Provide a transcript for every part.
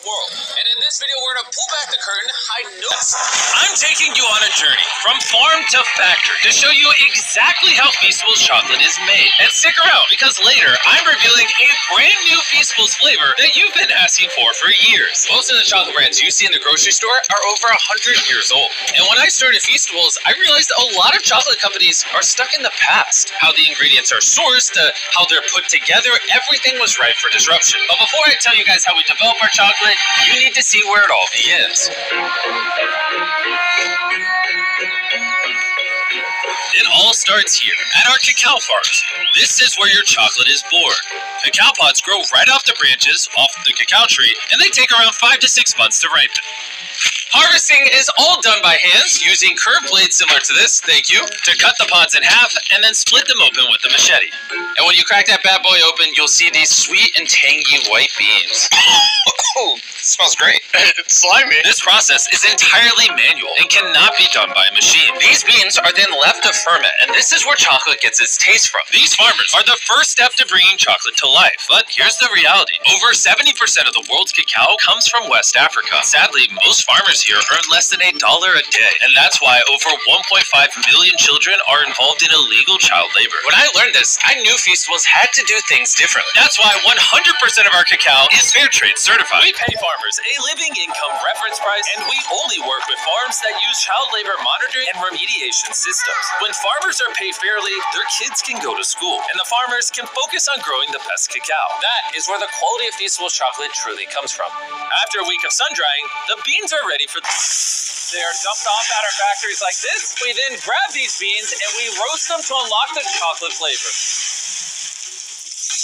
world. And in this video, we're gonna pull back the curtain, hide no... I'm taking you on a journey from farm to factory to show you exactly how Feastables chocolate is made. And stick around, because later, I'm revealing a brand new Feastables flavor that you've been asking for years. Most of the chocolate brands you see in the grocery store are over 100 years old. And when I started Feastables, I realized a lot of chocolate companies are stuck in the past. How the ingredients are sourced, how they're put together, everything was ripe for disruption. But before I tell you guys how we develop our chocolate, you need to see where it all begins. It all starts here, at our cacao farms. This is where your chocolate is born. Cacao pods grow right off the branches, off the cacao tree, and they take around 5 to 6 months to ripen. Harvesting is all done by hands, using curved blades similar to this, thank you, to cut the pods in half and then split them open with a machete. And when you crack that bad boy open, you'll see these sweet and tangy white beans. Oh, smells great. It's slimy. This process is entirely manual and cannot be done by a machine. These beans are then left to ferment, and this is where chocolate gets its taste from. These farmers are the first step to bringing chocolate to life. But here's the reality. Over 70% of the world's cacao comes from West Africa. Sadly, most farmers here earn less than $1 a day. And that's why over 1.5 million children are involved in illegal child labor. When I learned this, I knew Feastables had to do things differently. That's why 100% of our cacao is fair trade certified. We pay farmers a living income reference price, and we only work with farms that use child labor monitoring and remediation systems. When farmers are paid fairly, their kids can go to school, and the farmers can focus on growing the best cacao. That is where the quality of Feastables chocolate truly comes from. After a week of sun drying, the beans are ready for... They are dumped off at our factories like this. We then grab these beans and we roast them to unlock the chocolate flavor.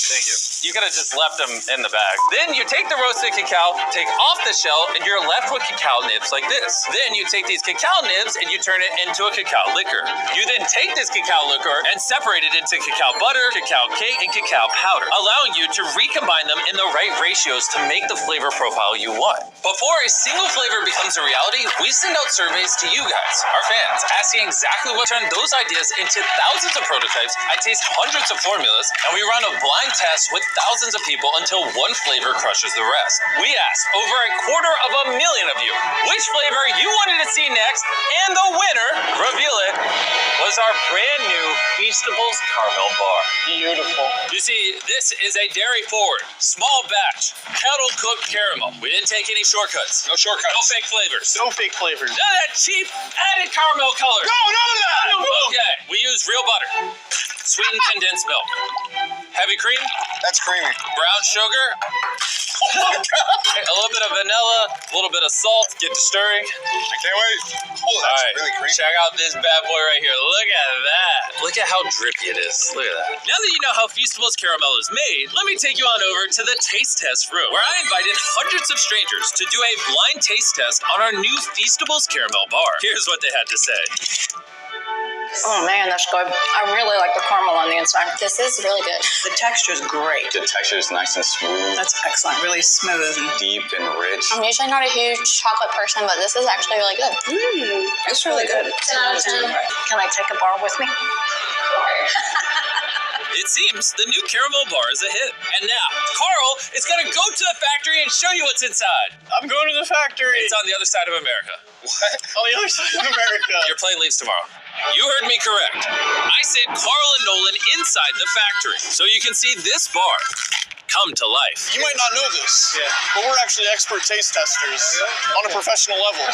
Thank you. You could have just left them in the bag. Then you take the roasted cacao, take off the shell, and you're left with cacao nibs like this. Then you take these cacao nibs and you turn it into a cacao liquor. You then take this cacao liquor and separate it into cacao butter, cacao cake, and cacao powder, allowing you to recombine them in the right ratios to make the flavor profile you want. Before a single flavor becomes a reality, we send out surveys to you guys, our fans, asking exactly what turned those ideas into thousands of prototypes. I taste hundreds of formulas, and we run a blind test with thousands of people until one flavor crushes the rest. We asked over 250,000 of you which flavor you wanted to see next, and the winner, reveal it, was our brand new Feastables Caramel Bar. Beautiful. You see, this is a dairy-forward, small batch, kettle-cooked caramel. We didn't take any shortcuts. No shortcuts. No fake flavors. No fake flavors. None of that cheap added caramel color. No, none of that. Okay, we use real butter, sweetened condensed milk, heavy cream, That's creamy. brown sugar, a little bit of vanilla, a little bit of salt. Get to stirring. I can't wait. Oh, All that's right, really creamy. check out this bad boy right here. Look at that. Look at how drippy it is. Look at that. Now that you know how Feastables caramel is made, let me take you on over to the taste test room, where I invited hundreds of strangers to do a blind taste test on our new Feastables Caramel Bar. Here's what they had to say. Oh man, that's good. I really like the caramel on the inside. This is really good. The texture is great. The texture is nice and smooth, That's excellent. Really smooth. And deep and rich. I'm usually not a huge chocolate person, but this is actually really good. It's really good. 10 out of 10. Can I take a bar with me? It seems the new caramel bar is a hit. And now, Carl is going to go to the factory and show you what's inside. I'm going to the factory. It's on the other side of America. What? On the other side of America. Your plane leaves tomorrow. You heard me correct. I said Carl and Nolan inside the factory, so you can see this bar come to life. You might not know this, but we're actually expert taste testers on a professional level.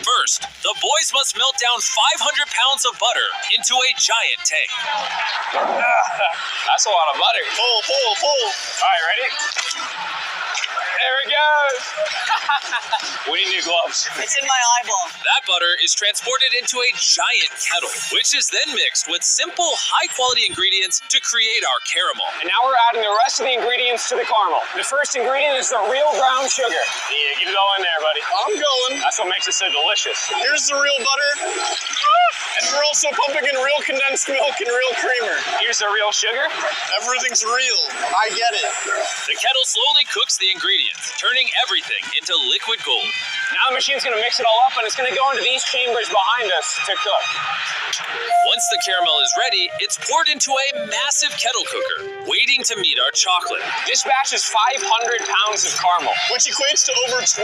First, the boys must melt down 500 pounds of butter into a giant tank. That's a lot of butter. Pull. All right, ready? There it goes. We need new gloves. It's in my eyeball. That butter is transported into a giant kettle, which is then mixed with simple, high-quality ingredients to create our caramel. And now we're adding the rest of the ingredients to the caramel. The first ingredient is the real brown sugar. Yeah, get it all in there, buddy. I'm going. That's what makes it so delicious. Here's the real butter. And we're also pumping in real condensed milk and real creamer. Here's the real sugar. Everything's real. I get it. The kettle slowly cooks the ingredients, turning everything into liquid gold. Now the machine's gonna mix it all up and it's gonna go into these chambers behind us to cook. Once the caramel is ready, it's poured into a massive kettle cooker, waiting to meet our chocolate. This batch is 500 pounds of caramel. Which equates to over 12,000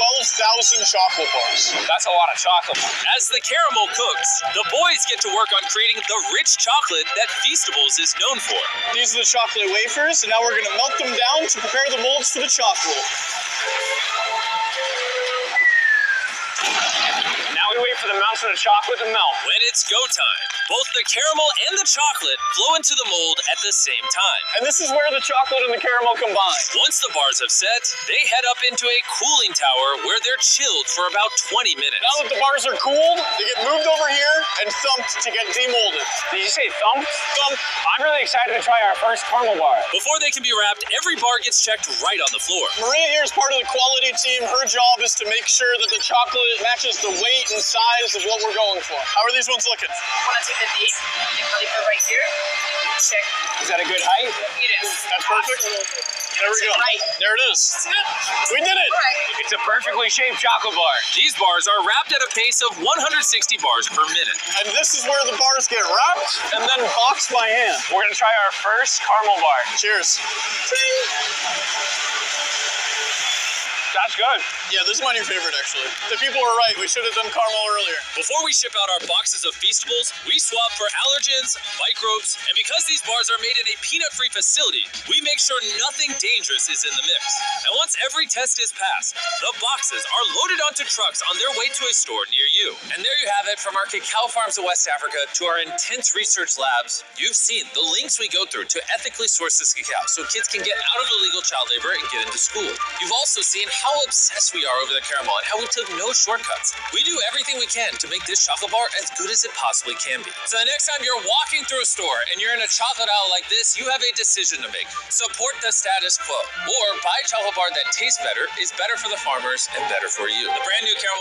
chocolate bars. That's a lot of chocolate. As the caramel cooks, the boys get to work on creating the rich chocolate that Feastables is known for. These are the chocolate wafers, and now we're gonna melt them down to prepare the molds for the chocolate. Now we wait for the mountain of chocolate to melt. When it's go time, both the caramel and the chocolate flow into the mold at the same time. And this is where the chocolate and the caramel combine. Once the bars have set, they head up into a cooling tower where they're chilled for about 20 minutes. Now that the bars are cooled, they get moved over here and thumped to get demolded. Did you say thump? Thump. I'm really excited to try our first caramel bar. Before they can be wrapped, every bar gets checked right on the floor. Maria here is part of the quality team. Her job is to make sure that the chocolate matches the weight and size of what we're going for. How are these ones looking? Want to take the D? Take the leaf right here. Check. Is that a good height? It is. That's perfect. There we go. Right. There it is. We did it. Right. It's a perfectly shaped chocolate bar. These bars are wrapped at a pace of 160 bars per minute. And this is where the bars get wrapped and then boxed by hand. We're gonna try our first caramel bar. Cheers. That's good. Yeah, this is my new favorite, actually. The people were right. We should have done caramel earlier. Before we ship out our boxes of Feastables, we swab for allergens, microbes, and because these bars are made in a peanut-free facility, we make sure nothing dangerous is in the mix. And once every test is passed, the boxes are loaded onto trucks on their way to a store near you. And there you have it, from our cacao farms of West Africa to our intense research labs. You've seen the links we go through to ethically source this cacao so kids can get out of illegal child labor and get into school. You've also seen how obsessed we are over the caramel and how we took no shortcuts. We do everything we can to make this chocolate bar as good as it possibly can be. So the next time you're walking through a store and you're in a chocolate aisle like this, you have a decision to make. Support the status quo, or buy a chocolate bar that tastes better, is better for the farmers, and better for you. The brand new caramel